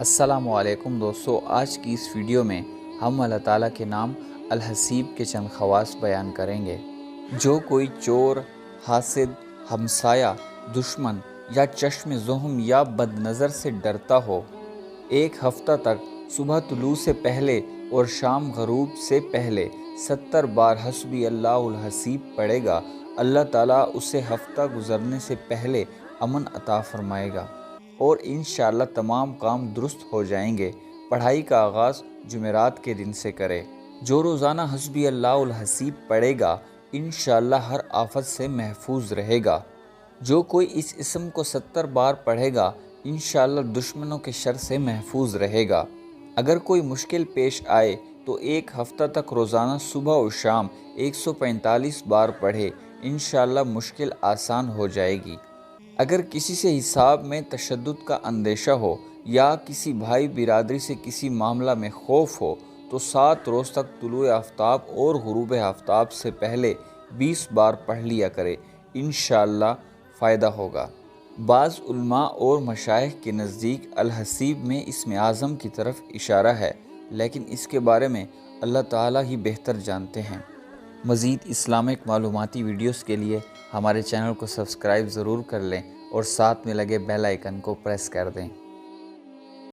अस्सलामुअलैकुम दोस्तों, आज की इस वीडियो में हम अल्लाह ताला के नाम अल हसीब के चंद खवास बयान करेंगे। जो कोई चोर, हासिद, हमसाया, दुश्मन या चश्म ज़ुहम या बदनज़र से डरता हो, एक हफ्ता तक सुबह तुलू से पहले और शाम गरूब से पहले 70 बार हस्बी अल्लाहुल हसीब पढ़ेगा, अल्लाह ताला उसे हफ्ता गुजरने से पहले अमन अता फरमाएगा और इंशाअल्लाह तमाम काम दुरुस्त हो जाएंगे। पढ़ाई का आगाज़ जुमेरात के दिन से करें। जो रोज़ाना हस्बी अल्लाहुल हसीब पढ़ेगा, इंशाअल्लाह हर आफत से महफूज रहेगा। जो कोई इस इस्म को 70 बार पढ़ेगा, इंशाअल्लाह दुश्मनों के शर से महफूज रहेगा। अगर कोई मुश्किल पेश आए तो एक हफ्ता तक रोज़ाना सुबह और शाम 145 बार पढ़े, इंशाअल्लाह मुश्किल आसान हो जाएगी। अगर किसी से हिसाब में तशद्दुद का अंदेशा हो या किसी भाई बिरादरी से किसी मामला में खौफ हो तो 7 रोज़ तक तुलुए आफ्ताब और गुरूब आफ्ताब से पहले 20 बार पढ़ लिया करे, इंशाअल्लाह फ़ायदा होगा। बाज़ उलमा और मशाइख के नज़दीक अल हसीब में इस्म आज़म की तरफ इशारा है, लेकिन इसके बारे में अल्लाह ताला ही बेहतर जानते हैं। मज़ीद इस्लामिक मालूमाती वीडियोस के लिए हमारे चैनल को सब्सक्राइब ज़रूर कर लें और साथ में लगे बेल आइकन को प्रेस कर दें।